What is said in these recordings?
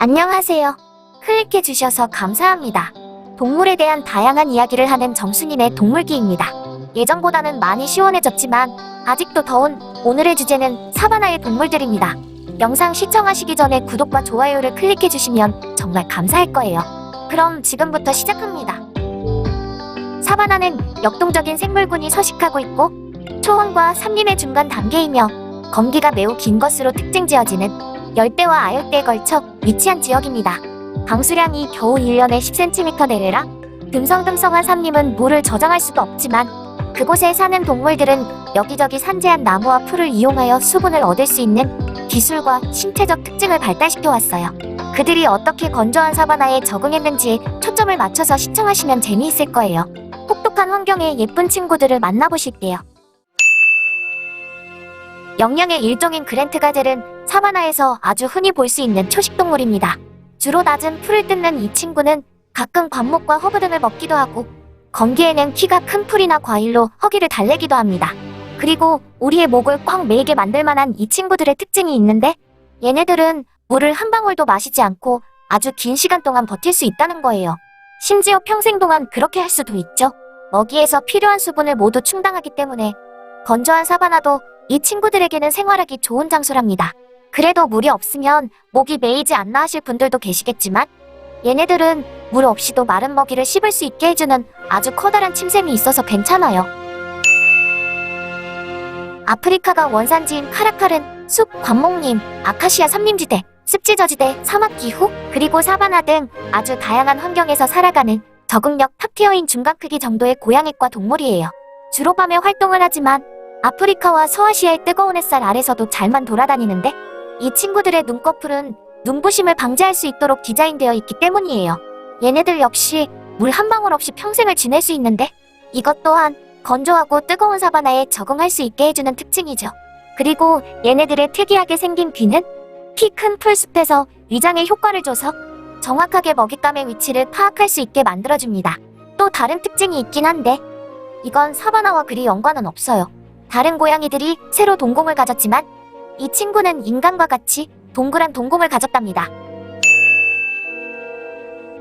안녕하세요. 클릭해주셔서 감사합니다. 동물에 대한 다양한 이야기를 하는 정순이네 동물기입니다. 예전보다는 많이 시원해졌지만 아직도 더운 오늘의 주제는 사바나의 동물들입니다. 영상 시청하시기 전에 구독과 좋아요를 클릭해주시면 정말 감사할 거예요. 그럼 지금부터 시작합니다. 사바나는 역동적인 생물군이 서식하고 있고 초원과 산림의 중간 단계이며 검기가 매우 긴 것으로 특징지어지는 열대와 아열대에 걸쳐 위치한 지역입니다. 방수량이 겨우 1년에 10cm 내외라 듬성듬성한 산림은 물을 저장할 수도 없지만 그곳에 사는 동물들은 여기저기 산재한 나무와 풀을 이용하여 수분을 얻을 수 있는 기술과 신체적 특징을 발달시켜 왔어요. 그들이 어떻게 건조한 사바나에 적응했는지 초점을 맞춰서 시청하시면 재미있을 거예요. 혹독한 환경의 예쁜 친구들을 만나보실게요. 영양의 일종인 그랜트 가젤은 사바나에서 아주 흔히 볼 수 있는 초식동물입니다. 주로 낮은 풀을 뜯는 이 친구는 가끔 관목과 허브 등을 먹기도 하고 건기에는 키가 큰 풀이나 과일로 허기를 달래기도 합니다. 그리고 우리의 목을 꽉 메이게 만들 만한 이 친구들의 특징이 있는데 얘네들은 물을 한 방울도 마시지 않고 아주 긴 시간 동안 버틸 수 있다는 거예요. 심지어 평생 동안 그렇게 할 수도 있죠. 먹이에서 필요한 수분을 모두 충당하기 때문에 건조한 사바나도 이 친구들에게는 생활하기 좋은 장소랍니다. 그래도 물이 없으면 목이 메이지 않나 하실 분들도 계시겠지만 얘네들은 물 없이도 마른 먹이를 씹을 수 있게 해주는 아주 커다란 침샘이 있어서 괜찮아요. 아프리카가 원산지인 카라칼은 숲, 관목림, 아카시아 삼림지대, 습지저지대, 사막기후, 그리고 사바나 등 아주 다양한 환경에서 살아가는 적응력 탑티어인 중간 크기 정도의 고양이과 동물이에요. 주로 밤에 활동을 하지만 아프리카와 서아시아의 뜨거운 햇살 아래서도 잘만 돌아다니는데 이 친구들의 눈꺼풀은 눈부심을 방지할 수 있도록 디자인되어 있기 때문이에요. 얘네들 역시 물 한 방울 없이 평생을 지낼 수 있는데 이것 또한 건조하고 뜨거운 사바나에 적응할 수 있게 해주는 특징이죠. 그리고 얘네들의 특이하게 생긴 귀는 키 큰 풀숲에서 위장에 효과를 줘서 정확하게 먹잇감의 위치를 파악할 수 있게 만들어줍니다. 또 다른 특징이 있긴 한데 이건 사바나와 그리 연관은 없어요. 다른 고양이들이 새로 동공을 가졌지만 이 친구는 인간과 같이 동그란 동공을 가졌답니다.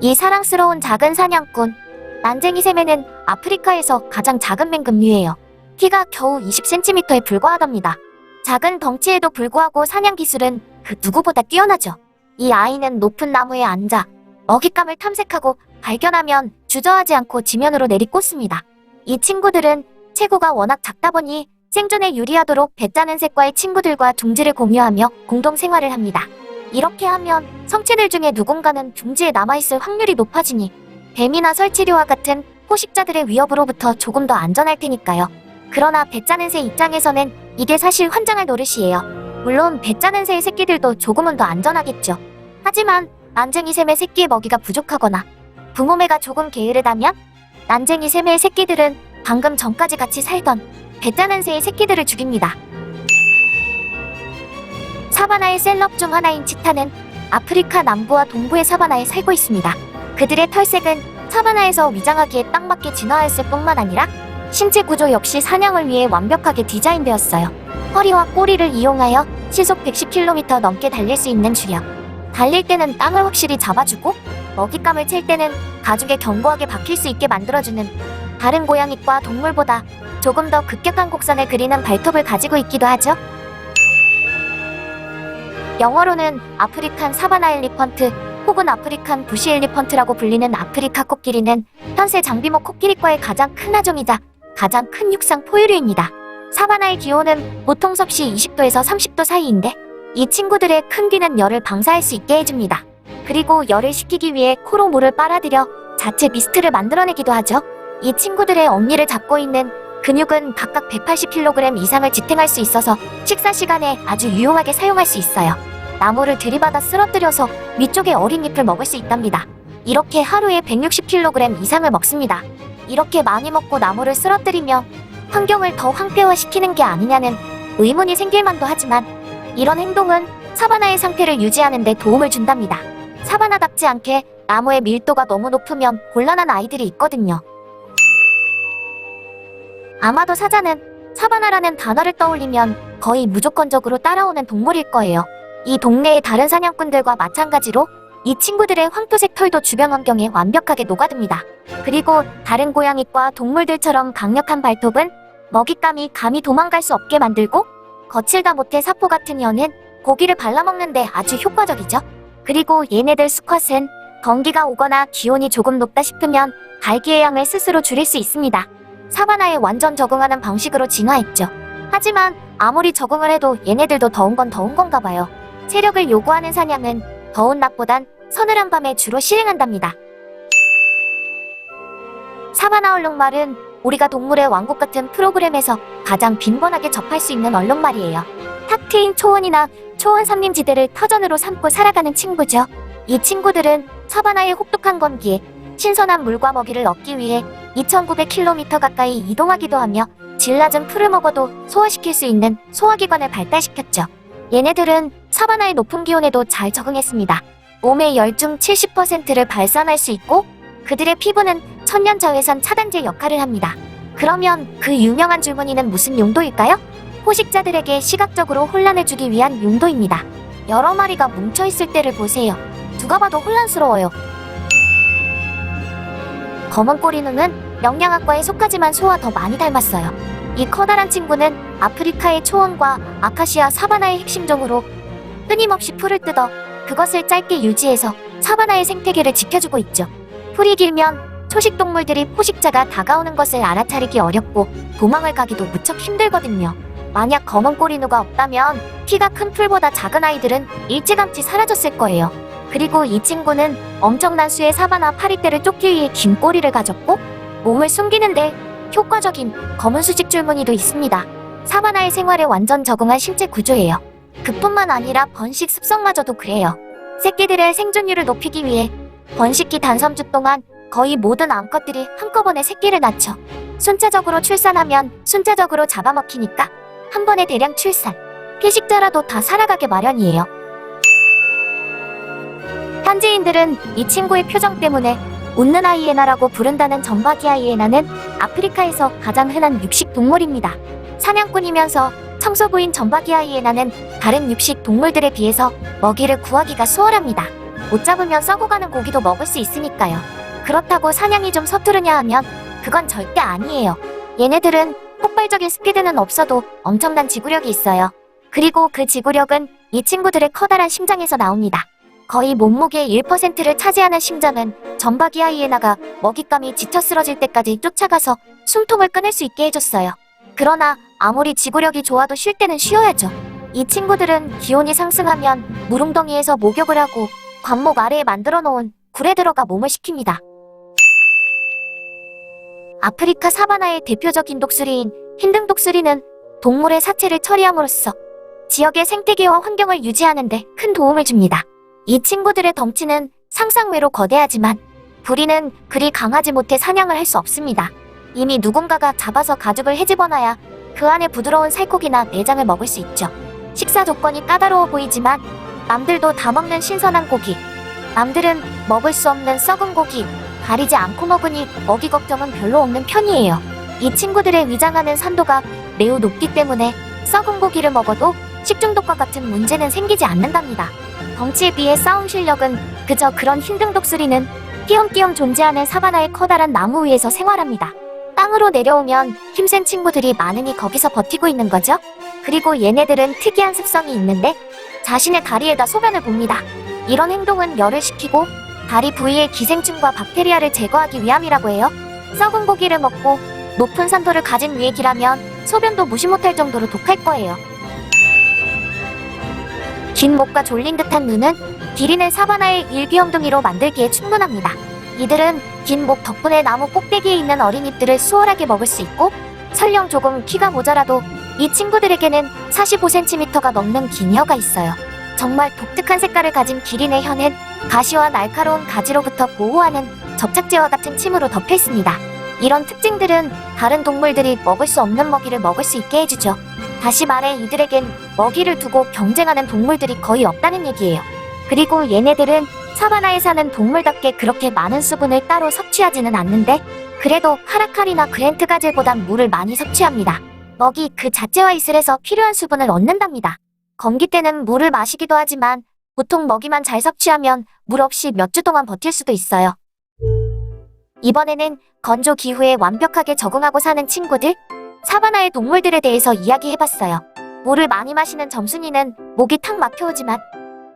이 사랑스러운 작은 사냥꾼 난쟁이 샘에는 아프리카에서 가장 작은 맹금류예요. 키가 겨우 20cm에 불과하답니다. 작은 덩치에도 불구하고 사냥 기술은 그 누구보다 뛰어나죠. 이 아이는 높은 나무에 앉아 먹잇감을 탐색하고 발견하면 주저하지 않고 지면으로 내리꽂습니다. 이 친구들은 체구가 워낙 작다 보니 생존에 유리하도록 배 짜는 새과의 친구들과 둥지를 공유하며 공동 생활을 합니다. 이렇게 하면 성체들 중에 누군가는 둥지에 남아있을 확률이 높아지니 뱀이나 설치류와 같은 포식자들의 위협으로부터 조금 더 안전할 테니까요. 그러나 배 짜는 새 입장에서는 이게 사실 환장할 노릇이에요. 물론 배 짜는 새의 새끼들도 조금은 더 안전하겠죠. 하지만 난쟁이 샘의 새끼의 먹이가 부족하거나 부모매가 조금 게으르다면 난쟁이 샘의 새끼들은 방금 전까지 같이 살던 배 짜는 새의 새끼들을 죽입니다. 사바나의 셀럽 중 하나인 치타는 아프리카 남부와 동부의 사바나에 살고 있습니다. 그들의 털색은 사바나에서 위장하기에 딱 맞게 진화하였을 뿐만 아니라 신체 구조 역시 사냥을 위해 완벽하게 디자인되었어요. 허리와 꼬리를 이용하여 시속 110km 넘게 달릴 수 있는 주력. 달릴 때는 땅을 확실히 잡아주고 먹잇감을 칠 때는 가죽에 견고하게 박힐 수 있게 만들어주는 다른 고양이과 동물보다 조금 더 급격한 곡선을 그리는 발톱을 가지고 있기도 하죠. 영어로는 아프리칸 사바나 엘리펀트 혹은 아프리칸 부시 엘리펀트라고 불리는 아프리카 코끼리는 현세 장비목 코끼리과의 가장 큰 아종이자 가장 큰 육상 포유류입니다. 사바나의 기온은 보통 섭씨 20도에서 30도 사이인데 이 친구들의 큰 귀는 열을 방사할 수 있게 해줍니다. 그리고 열을 식히기 위해 코로 물을 빨아들여 자체 미스트를 만들어내기도 하죠. 이 친구들의 엄니를 잡고 있는 근육은 각각 180kg 이상을 지탱할 수 있어서 식사 시간에 아주 유용하게 사용할 수 있어요. 나무를 들이받아 쓰러뜨려서 위쪽에 어린 잎을 먹을 수 있답니다. 이렇게 하루에 160kg 이상을 먹습니다. 이렇게 많이 먹고 나무를 쓰러뜨리며 환경을 더 황폐화시키는 게 아니냐는 의문이 생길 만도 하지만 이런 행동은 사바나의 상태를 유지하는 데 도움을 준답니다. 사바나답지 않게 나무의 밀도가 너무 높으면 곤란한 아이들이 있거든요. 아마도 사자는 사바나라는 단어를 떠올리면 거의 무조건적으로 따라오는 동물일 거예요. 이 동네의 다른 사냥꾼들과 마찬가지로 이 친구들의 황토색 털도 주변 환경에 완벽하게 녹아듭니다. 그리고 다른 고양이과 동물들처럼 강력한 발톱은 먹잇감이 감히 도망갈 수 없게 만들고, 거칠다 못해 사포 같은 혀는 고기를 발라먹는데 아주 효과적이죠. 그리고 얘네들 수컷은 건기가 오거나 기온이 조금 높다 싶으면 갈기의 양을 스스로 줄일 수 있습니다. 사바나에 완전 적응하는 방식으로 진화했죠. 하지만 아무리 적응을 해도 얘네들도 더운 건 더운 건가 봐요. 체력을 요구하는 사냥은 더운 낮보단 서늘한 밤에 주로 실행한답니다. 사바나 얼룩말은 우리가 동물의 왕국 같은 프로그램에서 가장 빈번하게 접할 수 있는 얼룩말이에요. 탁 트인 초원이나 초원 산림지대를 터전으로 삼고 살아가는 친구죠. 이 친구들은 사바나의 혹독한 건기에 신선한 물과 먹이를 얻기 위해 2,900km 가까이 이동하기도 하며 질 낮은 풀을 먹어도 소화시킬 수 있는 소화기관을 발달시켰죠. 얘네들은 사바나의 높은 기온에도 잘 적응했습니다. 몸의 열중 70%를 발산할 수 있고, 그들의 피부는 천년 자외선 차단제 역할을 합니다. 그러면 그 유명한 줄무늬는 무슨 용도일까요? 포식자들에게 시각적으로 혼란을 주기 위한 용도입니다. 여러 마리가 뭉쳐있을 때를 보세요. 누가 봐도 혼란스러워요. 검은 꼬리눈은 영양학과에 속하지만 소와 더 많이 닮았어요. 이 커다란 친구는 아프리카의 초원과 아카시아 사바나의 핵심종으로 끊임없이 풀을 뜯어 그것을 짧게 유지해서 사바나의 생태계를 지켜주고 있죠. 풀이 길면 초식동물들이 포식자가 다가오는 것을 알아차리기 어렵고 도망을 가기도 무척 힘들거든요. 만약 검은 꼬리누가 없다면 키가 큰 풀보다 작은 아이들은 일찌감치 사라졌을 거예요. 그리고 이 친구는 엄청난 수의 사바나 파리떼를 쫓기 위해 긴 꼬리를 가졌고, 몸을 숨기는데 효과적인 검은 수직 줄무늬도 있습니다. 사바나의 생활에 완전 적응한 신체 구조예요. 그뿐만 아니라 번식 습성마저도 그래요. 새끼들의 생존율을 높이기 위해 번식기 단 3주 동안 거의 모든 암컷들이 한꺼번에 새끼를 낳죠. 순차적으로 출산하면 순차적으로 잡아먹히니까 한 번에 대량 출산, 피식자라도 다 살아가게 마련이에요. 현지인들은 이 친구의 표정 때문에 웃는 하이에나라고 부른다는 점박이 하이에나는 아프리카에서 가장 흔한 육식 동물입니다. 사냥꾼이면서 청소부인 점박이 하이에나는 다른 육식 동물들에 비해서 먹이를 구하기가 수월합니다. 못 잡으면 썩어가는 고기도 먹을 수 있으니까요. 그렇다고 사냥이 좀 서투르냐 하면 그건 절대 아니에요. 얘네들은 폭발적인 스피드는 없어도 엄청난 지구력이 있어요. 그리고 그 지구력은 이 친구들의 커다란 심장에서 나옵니다. 거의 몸무게의 1%를 차지하는 심장은 점박이 하이에나가 먹잇감이 지쳐 쓰러질 때까지 쫓아가서 숨통을 끊을 수 있게 해줬어요. 그러나 아무리 지구력이 좋아도 쉴 때는 쉬어야죠. 이 친구들은 기온이 상승하면 물웅덩이에서 목욕을 하고 관목 아래에 만들어 놓은 굴에 들어가 몸을 식힙니다. 아프리카 사바나의 대표적인 독수리인 흰등 독수리는 동물의 사체를 처리함으로써 지역의 생태계와 환경을 유지하는 데 큰 도움을 줍니다. 이 친구들의 덩치는 상상외로 거대하지만 부리는 그리 강하지 못해 사냥을 할 수 없습니다. 이미 누군가가 잡아서 가죽을 헤집어놔야 그 안에 부드러운 살코기나 내장을 먹을 수 있죠. 식사 조건이 까다로워 보이지만 남들도 다 먹는 신선한 고기, 남들은 먹을 수 없는 썩은 고기, 가리지 않고 먹으니 먹이 걱정은 별로 없는 편이에요. 이 친구들의 위장하는 산도가 매우 높기 때문에 썩은 고기를 먹어도 식중독과 같은 문제는 생기지 않는답니다. 덩치에 비해 싸움 실력은 그저 그런 흰등 독수리는 띄엄띄엄 존재하는 사바나의 커다란 나무 위에서 생활합니다. 땅으로 내려오면 힘센 친구들이 많으니 거기서 버티고 있는 거죠. 그리고 얘네들은 특이한 습성이 있는데 자신의 다리에다 소변을 봅니다. 이런 행동은 열을 식히고 다리 부위의 기생충과 박테리아를 제거하기 위함이라고 해요. 썩은 고기를 먹고 높은 산도를 가진 위액이라면 소변도 무시 못할 정도로 독할 거예요. 긴 목과 졸린 듯한 눈은 기린을 사바나의 일귀염둥이로 만들기에 충분합니다. 이들은 긴 목 덕분에 나무 꼭대기에 있는 어린 잎들을 수월하게 먹을 수 있고, 설령 조금 키가 모자라도 이 친구들에게는 45cm가 넘는 긴 혀가 있어요. 정말 독특한 색깔을 가진 기린의 혀는 가시와 날카로운 가지로부터 보호하는 접착제와 같은 침으로 덮여 있습니다. 이런 특징들은 다른 동물들이 먹을 수 없는 먹이를 먹을 수 있게 해주죠. 다시 말해 이들에겐 먹이를 두고 경쟁하는 동물들이 거의 없다는 얘기예요. 그리고 얘네들은 사바나에 사는 동물답게 그렇게 많은 수분을 따로 섭취하지는 않는데, 그래도 카라칼이나 그랜트 가젤보단 물을 많이 섭취합니다. 먹이 그 자체와 이슬에서 필요한 수분을 얻는답니다. 건기 때는 물을 마시기도 하지만 보통 먹이만 잘 섭취하면 물 없이 몇 주 동안 버틸 수도 있어요. 이번에는 건조 기후에 완벽하게 적응하고 사는 친구들, 사바나의 동물들에 대해서 이야기해봤어요. 물을 많이 마시는 점순이는 목이 탁 막혀오지만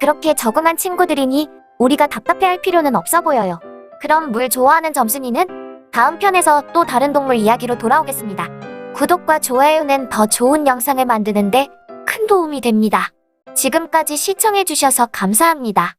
그렇게 적응한 친구들이니 우리가 답답해할 필요는 없어 보여요. 그럼 물 좋아하는 점순이는 다음 편에서 또 다른 동물 이야기로 돌아오겠습니다. 구독과 좋아요는 더 좋은 영상을 만드는데 큰 도움이 됩니다. 지금까지 시청해주셔서 감사합니다.